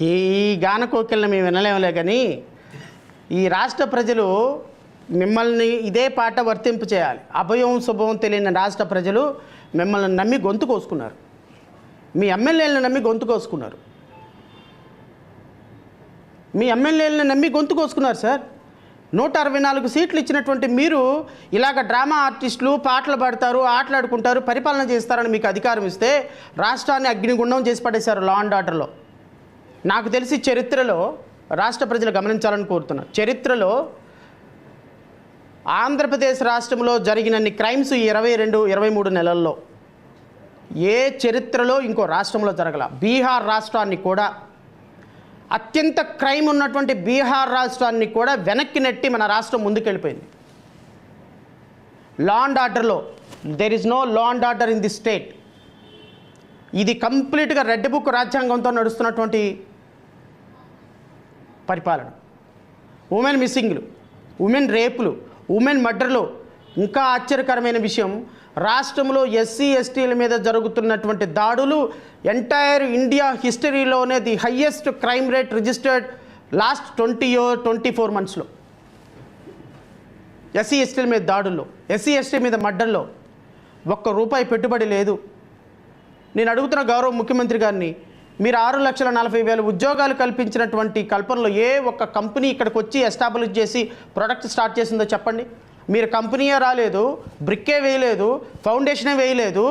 ఈ గాన కోకిలను మేము వినలేములే కానీ ఈ రాష్ట్ర ప్రజలు మిమ్మల్ని ఇదే పాట వర్తింపు చేయాలి. అభయం శుభం తెలియని రాష్ట్ర ప్రజలు మిమ్మల్ని నమ్మి గొంతు కోసుకున్నారు. మీ ఎమ్మెల్యేలను నమ్మి గొంతు కోసుకున్నారు. మీ ఎమ్మెల్యేలను నమ్మి గొంతు కోసుకున్నారు సార్. 164 సీట్లు ఇచ్చినటువంటి మీరు ఇలాగ డ్రామా ఆర్టిస్టులు పాటలు పాడతారు, ఆటలాడుకుంటారు, పరిపాలన చేస్తారని మీకు అధికారం ఇస్తే రాష్ట్రాన్ని అగ్నిగుండం చేసి పడేశారు లా అండ్ ఆర్డర్లో. నాకు తెలిసి చరిత్రలో రాష్ట్ర ప్రజలు గమనించాలని కోరుతున్నారు. చరిత్రలో ఆంధ్రప్రదేశ్ రాష్ట్రంలో జరిగినన్ని క్రైమ్స్ 22-23 నెలల్లో ఏ చరిత్రలో ఇంకో రాష్ట్రంలో జరగల. బీహార్ రాష్ట్రాన్ని కూడా, అత్యంత క్రైమ్ ఉన్నటువంటి బీహార్ రాష్ట్రాన్ని కూడా వెనక్కి నెట్టి మన రాష్ట్రం ముందుకెళ్ళిపోయింది. లా అండ్ ఆర్డర్లో there is no law and order in the state. ఇది కంప్లీట్గా రెడ్ బుక్ రాజ్యాంగంతో నడుస్తున్నటువంటి పరిపాలన. ఉమెన్ మిస్సింగ్లు, ఉమెన్ రేపులు, ఉమెన్ మర్డర్లు. ఇంకా ఆశ్చర్యకరమైన విషయం, రాష్ట్రంలో ఎస్సీ ఎస్టీల మీద జరుగుతున్నటువంటి దాడులు ఎంటైర్ ఇండియా హిస్టరీలోనే the highest crime rate registered last 24 మంత్స్లో. ఎస్సీ ఎస్టీల మీద దాడుల్లో, ఎస్సీ ఎస్టీ మీద మర్డర్లో ₹1 పెట్టుబడి లేదు. నేను అడుగుతున్న గౌరవ ముఖ్యమంత్రి గారిని, మీరు 6,40,000 ఉద్యోగాలు కల్పించినటువంటి కల్పనలో ఏ ఒక్క కంపెనీ ఇక్కడికి వచ్చి ఎస్టాబ్లిష్ చేసి ప్రొడక్ట్ స్టార్ట్ చేసిందో చెప్పండి. మీరు కంపెనీయే రాలేదు, బ్రిక్కే వేయలేదు, ఫౌండేషనే వేయలేదు,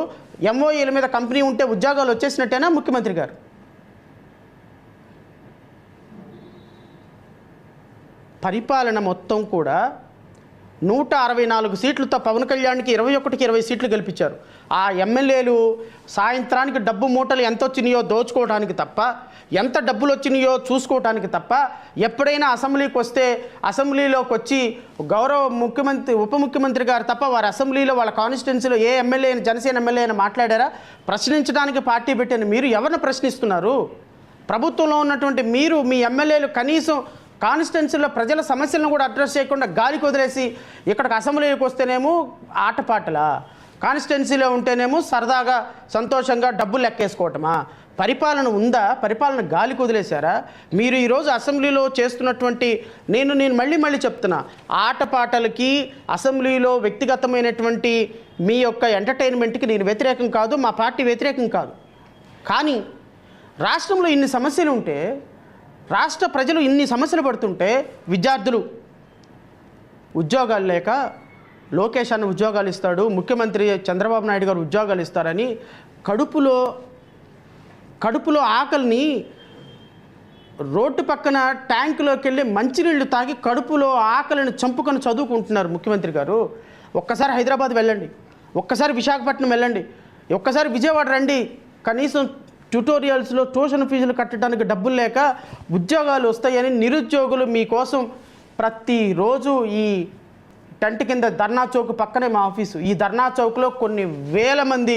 ఎంఓఈల మీద కంపెనీ ఉంటే ఉద్యోగాలు వచ్చేసినట్టేనా ముఖ్యమంత్రి గారు? పరిపాలన మొత్తం కూడా 164 సీట్లతో పవన్ కళ్యాణ్కి 21కి 20 సీట్లు గెలిపించారు. ఆ ఎమ్మెల్యేలు సాయంత్రానికి డబ్బు మూటలు ఎంత వచ్చినాయో దోచుకోవడానికి తప్ప, ఎంత డబ్బులు వచ్చినాయో చూసుకోవడానికి తప్ప, ఎప్పుడైనా అసెంబ్లీకి వస్తే అసెంబ్లీలోకి వచ్చి గౌరవ ముఖ్యమంత్రి ఉప ముఖ్యమంత్రి గారు తప్ప వారి అసెంబ్లీలో వాళ్ళ కాన్స్టిట్యున్సీలో ఏ ఎమ్మెల్యే జనసేన ఎమ్మెల్యే అయినా మాట్లాడారా? ప్రశ్నించడానికి పార్టీ పెట్టిన మీరు ఎవరిని ప్రశ్నిస్తున్నారు? ప్రభుత్వంలో ఉన్నటువంటి మీరు, మీ ఎమ్మెల్యేలు కనీసం కాన్స్టిట్యున్సీలో ప్రజల సమస్యలను కూడా అడ్రస్ చేయకుండా గాలికి వదిలేసి ఇక్కడికి అసెంబ్లీకి వస్తేనేమో ఆటపాటలా, కాన్స్టిట్యున్సీలో ఉంటేనేమో సరదాగా సంతోషంగా డబ్బులు లెక్కేసుకోవటమా? పరిపాలన ఉందా? పరిపాలన గాలికి వదిలేశారా? మీరు ఈరోజు అసెంబ్లీలో చేస్తున్నటువంటి నేను మళ్ళీ చెప్తున్నా, ఆటపాటలకి అసెంబ్లీలో వ్యక్తిగతమైనటువంటి మీ యొక్క ఎంటర్టైన్మెంట్కి నేను వ్యతిరేకం కాదు, మా పార్టీ వ్యతిరేకం కాదు. కానీ రాష్ట్రంలో ఇన్ని సమస్యలు ఉంటే, రాష్ట్ర ప్రజలు ఇన్ని సమస్యలు పడుతుంటే, విద్యార్థులు ఉద్యోగాలు లేక లోకేష్ అన్న ఉద్యోగాలు ఇస్తాడు, ముఖ్యమంత్రి చంద్రబాబు నాయుడు గారు ఉద్యోగాలు ఇస్తారని కడుపులో ఆకలిని రోడ్డు పక్కన ట్యాంకులోకి వెళ్ళి మంచినీళ్ళు తాగి కడుపులో ఆకలిని చంపుకొని చదువుకుంటున్నారు ముఖ్యమంత్రి గారు. ఒక్కసారి హైదరాబాద్ వెళ్ళండి, ఒక్కసారి విశాఖపట్నం వెళ్ళండి, ఒక్కసారి విజయవాడ రండి. కనీసం ట్యూటోరియల్స్లో ట్యూషన్ ఫీజులు కట్టడానికి డబ్బులు లేక ఉద్యోగాలు వస్తాయని నిరుద్యోగులు మీకోసం ప్రతిరోజు ఈ టెంట్ కింద ధర్నా చౌక్ పక్కనే మా ఆఫీసు, ఈ ధర్నా చౌక్లో కొన్ని వేల మంది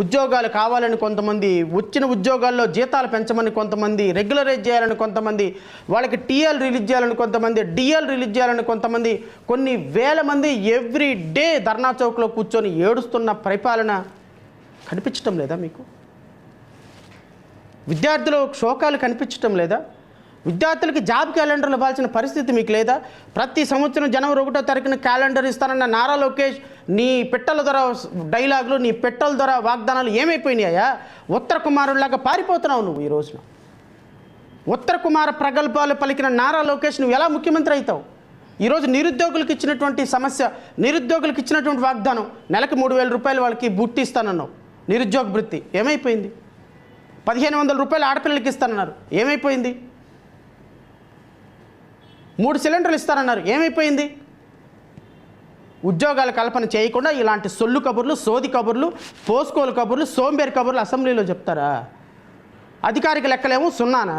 ఉద్యోగాలు కావాలని కొంతమంది, వచ్చిన ఉద్యోగాల్లో జీతాలు పెంచమని కొంతమంది, రెగ్యులరైజ్ చేయాలని కొంతమంది, వాళ్ళకి టీఎల్ రిలీజ్ చేయాలని కొంతమంది, డిఎల్ రిలీజ్ చేయాలని కొంతమంది, కొన్ని వేల మంది ఎవ్రీ డే ధర్నా చౌక్లో కూర్చొని ఏడుస్తున్న పరిపాలన కనిపించటం లేదా మీకు? విద్యార్థుల శోకాలు కనిపించటం లేదా? విద్యార్థులకి జాబ్ క్యాలెండర్లు ఇవ్వాల్సిన పరిస్థితి మీకు లేదా? ప్రతి సంవత్సరం జనవరి 1వ తారీఖున క్యాలెండర్ ఇస్తానన్న నారా లోకేష్ నీ పెట్టల ధర డైలాగులు, నీ పెట్టల ధర వాగ్దానాలు ఏమైపోయినాయా? ఉత్తర కుమారుడిలాగా పారిపోతున్నావు నువ్వు. ఈ రోజున ఉత్తర కుమార ప్రగల్భాలు పలికిన నారా లోకేష్ నువ్వు ఎలా ముఖ్యమంత్రి అవుతావు? ఈరోజు నిరుద్యోగులకు ఇచ్చినటువంటి సమస్య, నిరుద్యోగులకు ఇచ్చినటువంటి వాగ్దానం, నెలకు 3,000 రూపాయలు వాళ్ళకి బుట్టి ఇస్తానన్నావు, నిరుద్యోగ వృత్తి ఏమైపోయింది? 1,500 రూపాయలు ఆడపిల్లలకి ఇస్తానన్నారు, ఏమైపోయింది? 3 సిలిండర్లు ఇస్తారన్నారు, ఏమైపోయింది? ఉద్యోగాల కల్పన చేయకుండా ఇలాంటి సొల్లు కబుర్లు, సోది కబుర్లు, పోస్కోలు కబుర్లు, సోంబేరి కబుర్లు అసెంబ్లీలో చెప్తారా? అధికారిక లెక్కలేమో 0నా?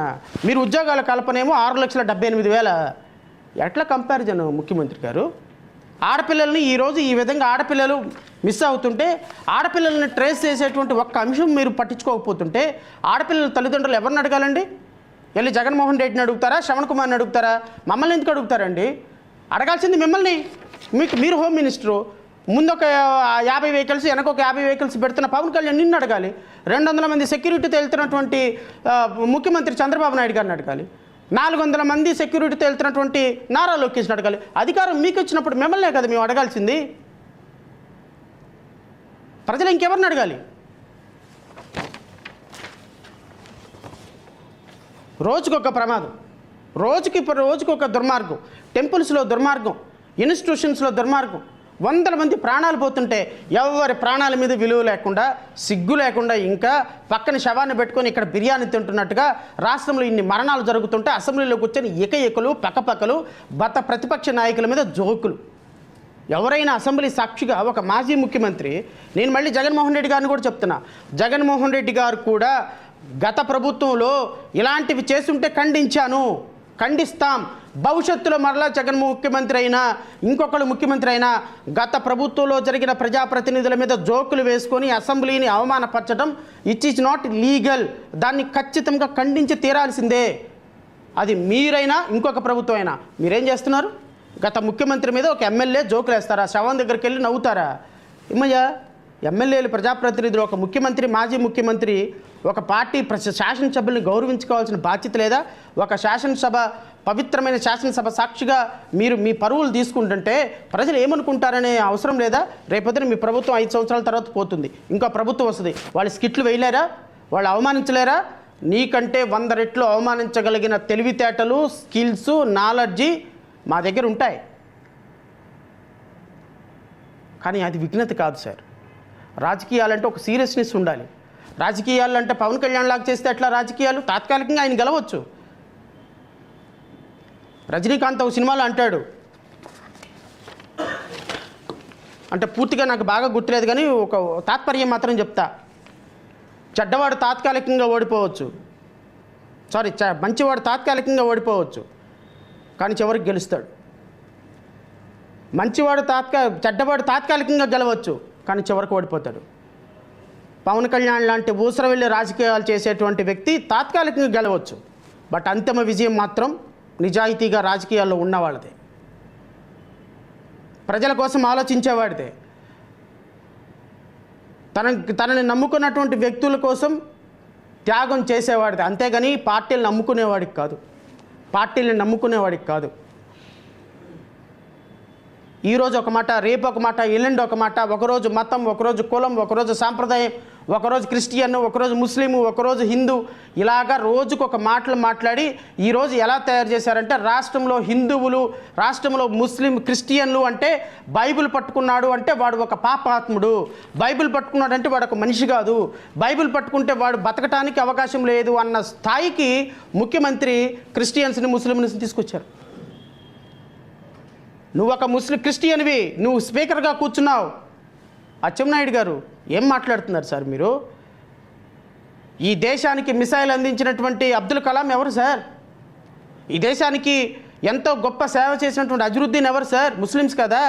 మీరు ఉద్యోగాల కల్పనేమో 6,78,000. ఎట్లా కంపారిజన్ ముఖ్యమంత్రి గారు? ఆడపిల్లల్ని ఈరోజు ఈ విధంగా ఆడపిల్లలు మిస్ అవుతుంటే, ఆడపిల్లల్ని ట్రేస్ చేసేటువంటి ఒక్క అంశం మీరు పట్టించుకోకపోతుంటే, ఆడపిల్లల తల్లిదండ్రులు ఎవరిని అడగాలండి? వెళ్ళి జగన్మోహన్ రెడ్డిని అడుగుతారా? శ్రవణ్ కుమార్ని అడుగుతారా? మమ్మల్ని ఎందుకు అడుగుతారండి? అడగాల్సింది మిమ్మల్ని. మీరు హోమ్ మినిస్టరు, ముందు ఒక 50 వెహికల్స్, వెనక ఒక 50 వెహికల్స్ పెడుతున్న పవన్ కళ్యాణ్ నిన్ను అడగాలి. 200 మంది సెక్యూరిటీతో వెళ్తున్నటువంటి ముఖ్యమంత్రి చంద్రబాబు నాయుడు గారిని అడగాలి. 400 మంది సెక్యూరిటీతో వెళ్తున్నటువంటి నారా లోకేష్ని అడగాలి. అధికారం మీకు ఇచ్చినప్పుడు మిమ్మల్నే కదా మేము అడగాల్సింది. ప్రజలు ఇంకెవరిని అడగాలి? రోజుకొక ప్రమాదం, రోజుకొక దుర్మార్గం, టెంపుల్స్లో దుర్మార్గం, ఇన్స్టిట్యూషన్స్లో దుర్మార్గం, 100 మంది ప్రాణాలు పోతుంటే ఎవరి ప్రాణాల మీద విలువ లేకుండా, సిగ్గు లేకుండా, ఇంకా పక్కన శవాన్ని పెట్టుకొని ఇక్కడ బిర్యానీ తింటున్నట్టుగా రాష్ట్రంలో ఇన్ని మరణాలు జరుగుతుంటే అసెంబ్లీలో కూర్చొని ఏకలు పక్కపక్కలు ప్రతిపక్ష నాయకుల మీద జోకులు. ఎవరైనా అసెంబ్లీ సాక్షిగా ఒక మాజీ ముఖ్యమంత్రి, నేను మళ్ళీ జగన్మోహన్ రెడ్డి గారిని కూడా చెప్తున్నా, జగన్మోహన్ రెడ్డి గారు కూడా గత ప్రభుత్వంలో ఇలాంటివి చేస్తుంటే ఖండిస్తాం. భవిష్యత్తులో మరలా ముఖ్యమంత్రి అయినా ఇంకొకరు ముఖ్యమంత్రి అయినా గత ప్రభుత్వంలో జరిగిన ప్రజాప్రతినిధుల మీద జోకులు వేసుకొని అసెంబ్లీని అవమానపరచడం ఈజ్ నాట్ లీగల్. దాన్ని ఖచ్చితంగా ఖండించి తీరాల్సిందే. అది మీరైనా ఇంకొక ప్రభుత్వం అయినా. మీరేం చేస్తున్నారు? గత ముఖ్యమంత్రి మీద ఒక ఎమ్మెల్యే జోకులు వేస్తారా? శవం దగ్గరికి వెళ్ళి నవ్వుతారా? ఇమ్మయ్యా, ఎమ్మెల్యేలు, ప్రజాప్రతినిధులు, ఒక ముఖ్యమంత్రి, మాజీ ముఖ్యమంత్రి, ఒక పార్టీ శాసనసభ్యుల్ని గౌరవించుకోవాల్సిన బాధ్యత లేదా? ఒక శాసనసభ, పవిత్రమైన శాసనసభ సాక్షిగా మీరు మీ పరువులు తీసుకుంటుంటే ప్రజలు ఏమనుకుంటారనే అవసరం లేదా? రేపొద్దున మీ ప్రభుత్వం 5 సంవత్సరాల తర్వాత పోతుంది, ఇంకో ప్రభుత్వం వస్తుంది, వాళ్ళు స్కిట్లు వేయలేరా? వాళ్ళు అవమానించలేరా? నీకంటే 100 రెట్లు అవమానించగలిగిన తెలివితేటలు, స్కిల్స్, నాలెడ్జి మా దగ్గర ఉంటాయి. కానీ అది విఘ్నత కాదు సార్. రాజకీయాలంటే ఒక సీరియస్నెస్ ఉండాలి. రాజకీయాలంటే పవన్ కళ్యాణ్ లాగా చేస్తే ఎట్లా రాజకీయాలు? తాత్కాలికంగా ఆయన గెలవచ్చు. రజనీకాంత్ ఒక సినిమాలో అంటాడు, అంటే పూర్తిగా నాకు బాగా గుర్తులేదు కానీ ఒక తాత్పర్యం మాత్రం చెప్తా. చెడ్డవాడు తాత్కాలికంగా ఓడిపోవచ్చు, మంచివాడు తాత్కాలికంగా ఓడిపోవచ్చు, కానీ చివరికి గెలుస్తాడు. చెడ్డవాడు తాత్కాలికంగా గెలవచ్చు, కానీ చివరికి ఓడిపోతాడు. పవన్ కళ్యాణ్ లాంటి ఊసర వెళ్ళి రాజకీయాలు చేసేటువంటి వ్యక్తి తాత్కాలికంగా గెలవచ్చు, బట్ అంతిమ విజయం మాత్రం నిజాయితీగా రాజకీయాల్లో ఉన్నవాళ్ళదే, ప్రజల కోసం ఆలోచించేవాడిదే, తనని నమ్ముకున్నటువంటి వ్యక్తుల కోసం త్యాగం చేసేవాడిదే. అంతేగాని పార్టీలను నమ్ముకునేవాడికి కాదు. ఈరోజు ఒక మాట, రేపు ఒక మాట, ఎల్లుండి ఒక మాట, ఒకరోజు మతం, ఒకరోజు కులం, ఒకరోజు సాంప్రదాయం, ఒకరోజు క్రిస్టియన్, ఒకరోజు ముస్లిము, ఒకరోజు హిందూ, ఇలాగా రోజుకు ఒక మాటలు మాట్లాడి ఈరోజు ఎలా తయారు చేశారంటే రాష్ట్రంలో హిందువులు, రాష్ట్రంలో క్రిస్టియన్లు అంటే బైబిల్ పట్టుకున్నాడు అంటే వాడు ఒక పాపాత్ముడు, బైబిల్ పట్టుకున్నాడు అంటే వాడు ఒక మనిషి కాదు, బైబిల్ పట్టుకుంటే వాడు బతకటానికి అవకాశం లేదు అన్న స్థాయికి ముఖ్యమంత్రి క్రిస్టియన్స్ని, ముస్లింస్ని తీసుకొచ్చారు. నువ్వు ఒక క్రిస్టియన్వి, నువ్వు స్పీకర్గా కూర్చున్నావు. అచ్చెన్నాయుడు గారు ఏం మాట్లాడుతున్నారు సార్ మీరు? ఈ దేశానికి మిసైల్ అందించినటువంటి అబ్దుల్ కలాం ఎవరు సార్? ఈ దేశానికి ఎంతో గొప్ప సేవ చేసినటువంటి అజరుద్దీన్ ఎవరు సార్? ముస్లిమ్స్ కదా.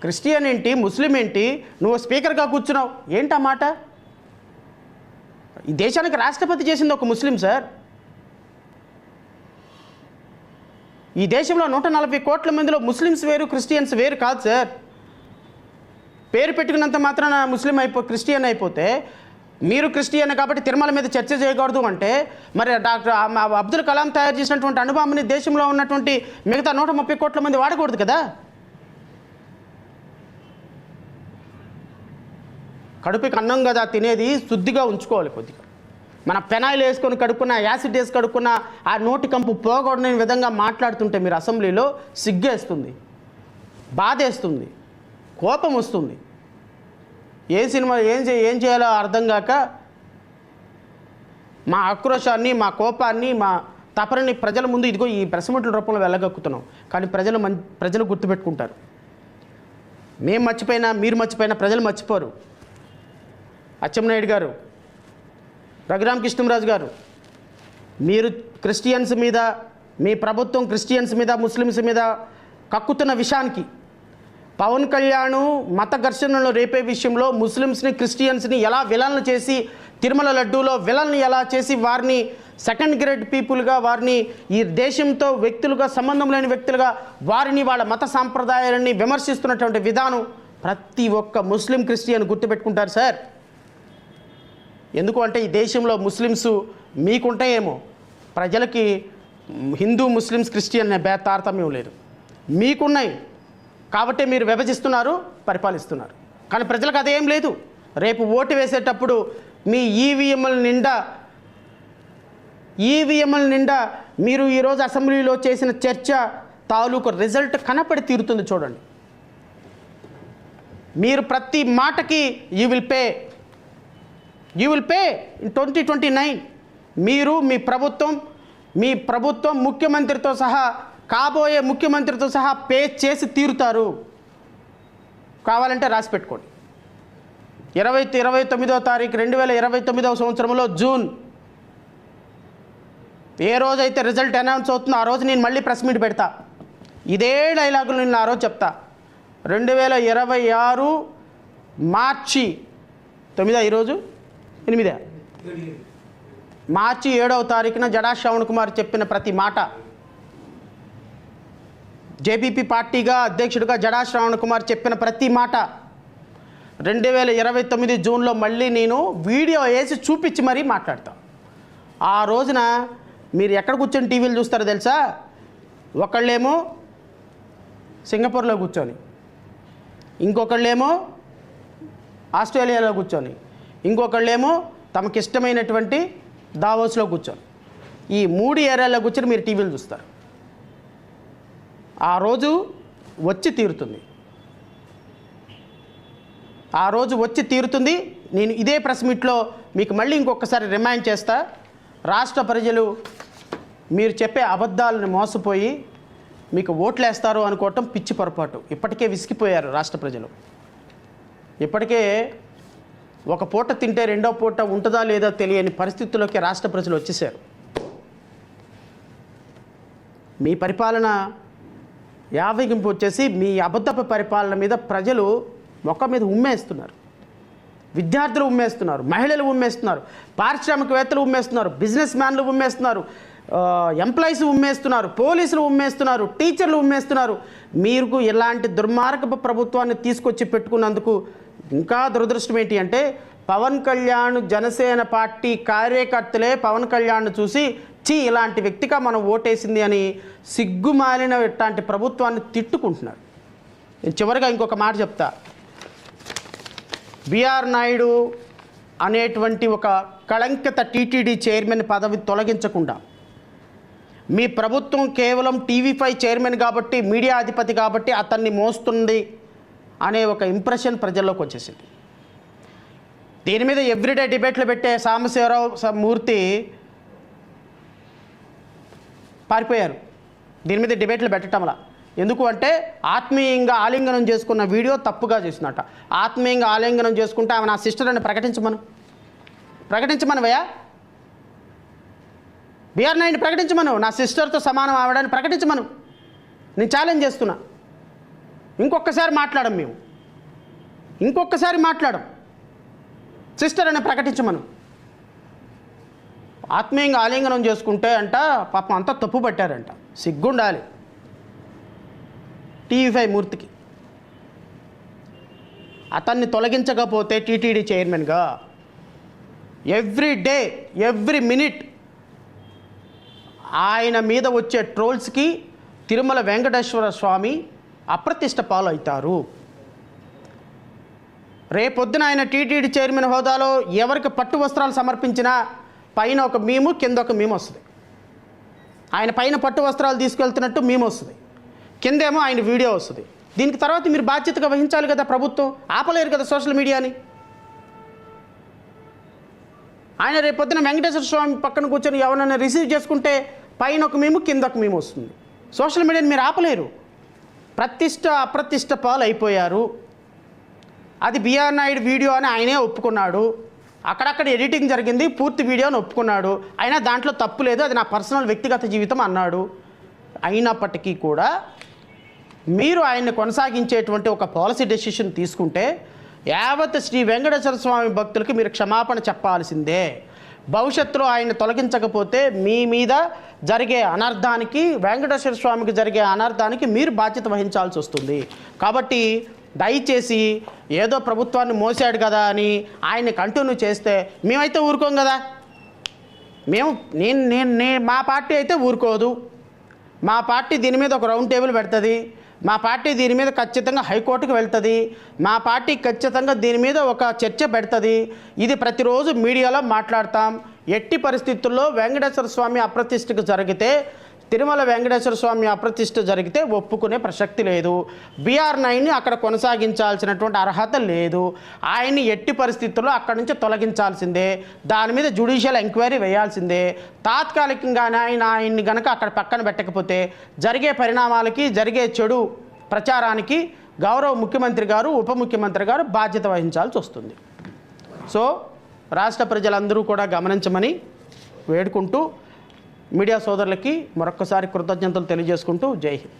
క్రిస్టియన్ ఏంటి, ముస్లిం ఏంటి, నువ్వు స్పీకర్గా కూర్చున్నావు ఏంటా మాట? ఈ దేశానికి రాష్ట్రపతి చేసింది ఒక ముస్లిం సార్. ఈ దేశంలో 140 కోట్ల మందిలో ముస్లిమ్స్ వేరు, క్రిస్టియన్స్ వేరు కాదు సార్. పేరు పెట్టుకున్నంత మాత్రాన క్రిస్టియన్ అయిపోతే మీరు క్రిస్టియన్ కాబట్టి తిరుమల మీద చర్చ చేయకూడదు అంటే మరి డాక్టర్ అబ్దుల్ కలాం తయారు చేసినటువంటి అణుబాంబుని దేశంలో ఉన్నటువంటి మిగతా 130 కోట్ల మంది వాడకూడదు కదా. కడుపుకి అన్నం కదా తినేది, శుద్ధిగా ఉంచుకోవాలి. కొద్దిగా మన పెనాయిల్ వేసుకొని కడుక్కున్న, యాసిడ్ వేసి కడుక్కున్న ఆ నోటి కంపు పోగొడని విధంగా మాట్లాడుతుంటే మీరు అసెంబ్లీలో సిగ్గేస్తుంది, బాధేస్తుంది, కోపం వస్తుంది. ఏం చేయాలో అర్థం కాక మా ఆక్రోశాన్ని, మా కోపాన్ని, మా తపనని ప్రజల ముందు ఇదిగో ఈ ప్రెస్ మీట్ల రూపంలో వెళ్ళగక్కుతున్నాం. కానీ ప్రజలు గుర్తుపెట్టుకుంటారు. మేము మర్చిపోయినా, మీరు మర్చిపోయినా ప్రజలు మర్చిపోరు. అచ్చెన్నాయుడు గారు, రఘురామకృష్ణరాజు గారు, మీరు క్రిస్టియన్స్ మీద, మీ ప్రభుత్వం క్రిస్టియన్స్ మీద, ముస్లిమ్స్ మీద కక్కుతున్న విషయానికి పవన్ కళ్యాణ్ మత ఘర్షణలు రేపే విషయంలో ముస్లిమ్స్ని క్రిస్టియన్స్ని ఎలా విలన్లు చేసి తిరుమల లడ్డూలో విలన్లు ఎలా చేసి వారిని సెకండ్ గ్రేడ్ పీపుల్గా వారిని ఈ దేశంతో వ్యక్తులుగా సంబంధం లేని వ్యక్తులుగా వారిని వాళ్ళ మత సాంప్రదాయాలని విమర్శిస్తున్నటువంటి విధానం ప్రతి ఒక్క ముస్లిం క్రిస్టియన్ గుర్తుపెట్టుకుంటారు సార్. ఎందుకు అంటే ఈ దేశంలో ముస్లిమ్స్ మీకుంటాయేమో, ప్రజలకి హిందూ ముస్లిమ్స్ క్రిస్టియన్ అనే తారతమ్యం లేదు, మీకున్నాయి కాబట్టి మీరు విభజిస్తున్నారు, పరిపాలిస్తున్నారు. కానీ ప్రజలకు అదేం లేదు. రేపు ఓటు వేసేటప్పుడు మీ ఈవీఎంల నిండా మీరు ఈరోజు అసెంబ్లీలో చేసిన చర్చ తాలూకు రిజల్ట్ కనపడి తీరుతుంది చూడండి. మీరు ప్రతి మాటకి యూ విల్ పే ఇన్ 2029. మీరు మీ ప్రభుత్వం ముఖ్యమంత్రితో సహా కాబోయే ముఖ్యమంత్రితో సహా పే చేసి తీరుతారు. కావాలంటే రాసి పెట్టుకోండి. 29వ తారీఖు 2029వ సంవత్సరంలో జూన్ ఏ రోజైతే రిజల్ట్ అనౌన్స్ అవుతుందో ఆ రోజు నేను మళ్ళీ ప్రెస్ మీట్ పెడతా. ఇదే డైలాగులు నేను ఆ రోజు చెప్తా. 2026 మార్చి 9 ఈరోజు 8 మార్చి 7వ తారీఖున జడా శ్రవణ్ కుమార్ చెప్పిన ప్రతి మాట, జేపీపీ పార్టీగా అధ్యక్షుడిగా జడా శ్రవణ్ కుమార్ చెప్పిన ప్రతి మాట 2029 జూన్లో మళ్ళీ నేను వీడియో వేసి చూపించి మరీ మాట్లాడతా. ఆ రోజున మీరు ఎక్కడ కూర్చొని టీవీలు చూస్తారో తెలుసా? ఒకళ్ళేమో సింగపూర్లో కూర్చొని, ఇంకొకళ్ళేమో ఆస్ట్రేలియాలో కూర్చొని, ఇంకొకళ్ళేమో తమకిష్టమైనటువంటి దావోస్లో కూర్చొని, ఈ 3 ఏరియాలో కూర్చొని మీరు టీవీలు చూస్తారు. ఆ రోజు వచ్చి తీరుతుంది. నేను ఇదే ప్రెస్ మీట్లో మీకు మళ్ళీ ఇంకొకసారి రిమైండ్ చేస్తా. రాష్ట్ర ప్రజలు మీరు చెప్పే అబద్ధాలను మోసపోయి మీకు ఓట్లేస్తారు అనుకోవటం పిచ్చి పొరపాటు. ఇప్పటికే విసిగిపోయారు రాష్ట్ర ప్రజలు. ఇప్పటికే ఒక పూట తింటే రెండో పూట ఉంటుందా లేదా తెలియని పరిస్థితుల్లోకి రాష్ట్ర ప్రజలు వచ్చేసారు. మీ పరిపాలన యావగింపు వచ్చేసి మీ అబద్ధపు పరిపాలన మీద ప్రజలు మొక్క మీద ఉమ్మేస్తున్నారు. విద్యార్థులు ఉమ్మేస్తున్నారు, మహిళలు ఉమ్మేస్తున్నారు, పారిశ్రామికవేత్తలు ఉమ్మేస్తున్నారు, బిజినెస్ మ్యాన్లు ఉమ్మేస్తున్నారు, ఎంప్లాయీస్ ఉమ్మేస్తున్నారు, పోలీసులు ఉమ్మేస్తున్నారు, టీచర్లు ఉమ్మేస్తున్నారు. మీరు ఇలాంటి దుర్మార్గపు ప్రభుత్వాన్ని తీసుకొచ్చి పెట్టుకున్నందుకు ఇంకా దురదృష్టం ఏంటి అంటే పవన్ కళ్యాణ్ జనసేన పార్టీ కార్యకర్తలే పవన్ కళ్యాణ్ చూసి ఇలాంటి వ్యక్తిగా మనం ఓటేసింది అని సిగ్గుమాలిన ఇట్లాంటి ప్రభుత్వాన్ని తిట్టుకుంటున్నారు. నేను చివరిగా ఇంకొక మాట చెప్తా. బిఆర్ నాయుడు అనేటువంటి ఒక కళంకిత టీటీడీ చైర్మన్ పదవి తొలగించకుండా మీ ప్రభుత్వం కేవలం టీవీ5 చైర్మన్ కాబట్టి, మీడియా అధిపతి కాబట్టి అతన్ని మోస్తుంది అనే ఒక ఇంప్రెషన్ ప్రజల్లోకి వచ్చేసింది. దీని మీద ఎవ్రీడే డిబేట్లు పెట్టే సాంబశివరావు మూర్తి పారిపోయారు. దీని మీద డిబేట్లు పెట్టడంలా. ఎందుకు అంటే ఆత్మీయంగా ఆలింగనం చేసుకున్న వీడియో తప్పుగా చేసినట్ట. ఆత్మీయంగా ఆలింగనం చేసుకుంటే ఆమె నా సిస్టర్ అని ప్రకటించమనవయ్యా. బిఆర్ నాయుడిని ప్రకటించమను, నా సిస్టర్తో సమానం ఆవిడని ప్రకటించమను. నేను ఛాలెంజ్ చేస్తున్నా. ఇంకొకసారి మాట్లాడం సిస్టర్ అని ప్రకటించమను. ఆత్మీయంగా ఆలింగనం చేసుకుంటే అంట పాపం అంతా తప్పు పట్టారంట. సిగ్గుండాలి టీవీ5 మూర్తికి. అతన్ని తొలగించకపోతే టీటీడీ చైర్మన్గా ఎవ్రీ మినిట్ ఆయన మీద వచ్చే ట్రోల్స్కి తిరుమల వెంకటేశ్వర స్వామి అప్రతిష్ట పాలవుతారు. రేపొద్దున ఆయన టీటీడీ చైర్మన్ హోదాలో ఎవరికి పట్టు వస్త్రాలు సమర్పించినా పైన ఒక మీము, కింద ఒక మీము వస్తుంది. ఆయన పైన పట్టు వస్త్రాలు తీసుకెళ్తున్నట్టు మీము వస్తుంది, కిందేమో ఆయన వీడియో వస్తుంది. దీనికి తర్వాత మీరు బాధ్యతగా వహించాలి కదా. ప్రభుత్వం ఆపలేరు కదా సోషల్ మీడియాని. ఆయన రేపొద్దున వెంకటేశ్వర స్వామి పక్కన కూర్చొని ఎవరైనా రిసీవ్ చేసుకుంటే పైన ఒక మేము, కింద ఒక మేము వస్తుంది. సోషల్ మీడియాని మీరు ఆపలేరు. ప్రతిష్ట అప్రతిష్ట పాలు అయిపోయారు. అది బిఆర్ నాయుడు వీడియో అని ఆయనే ఒప్పుకున్నాడు. అక్కడక్కడ ఎడిటింగ్ జరిగింది, పూర్తి వీడియోని ఒప్పుకున్నాడు. అయినా దాంట్లో తప్పు లేదు, అది నా పర్సనల్ వ్యక్తిగత జీవితం అన్నాడు. అయినప్పటికీ కూడా మీరు ఆయన్ని కొనసాగించేటువంటి ఒక పాలసీ డెసిషన్ తీసుకుంటే యావత్ శ్రీ వెంకటేశ్వర స్వామి భక్తులకి మీరు క్షమాపణ చెప్పాల్సిందే. భవిష్యత్తులో ఆయన తొలగించకపోతే మీ మీద జరిగే అనర్థానికి, వెంకటేశ్వర స్వామికి జరిగే అనర్థానికి మీరు బాధ్యత వహించాల్సి వస్తుంది. కాబట్టి దయచేసి ఏదో ప్రభుత్వాన్ని మోసాడు కదా అని ఆయన్ని కంటిన్యూ చేస్తే మేమైతే ఊరుకోం కదా. మా పార్టీ అయితే ఊరుకోదు. మా పార్టీ దీని మీద ఒక రౌండ్ టేబుల్ పెడుతుంది. మా పార్టీ దీని మీద ఖచ్చితంగా హైకోర్టుకు వెళ్తుంది. మా పార్టీ ఖచ్చితంగా దీని మీద ఒక చర్చ పెడుతుంది. ఇది ప్రతిరోజు మీడియాలో మాట్లాడతాం. ఎట్టి పరిస్థితుల్లో వెంకటేశ్వర స్వామి అప్రతిష్ఠకు జరిగితే, తిరుమల వెంకటేశ్వర స్వామి అప్రతిష్ఠ జరిగితే ఒప్పుకునే ప్రసక్తి లేదు. BR9ని అక్కడ కొనసాగించాల్సినటువంటి అర్హత లేదు. ఆయన్ని ఎట్టి పరిస్థితుల్లో అక్కడి నుంచి తొలగించాల్సిందే. దాని మీద జ్యుడిషియల్ ఎంక్వైరీ వేయాల్సిందే. తాత్కాలికంగానే ఆయన్ని గనక అక్కడ పక్కన పెట్టకపోతే జరిగే పరిణామాలకి, జరిగే చెడు ప్రచారానికి గౌరవ ముఖ్యమంత్రి గారు, ఉప ముఖ్యమంత్రి గారు బాధ్యత వహించాల్సి వస్తుంది. సో రాష్ట్ర ప్రజలందరూ కూడా గమనించమని వేడుకుంటూ మీడియా సోదరులకి మరొక్కసారి కృతజ్ఞతలు తెలియజేసుకుంటూ జై హింద్.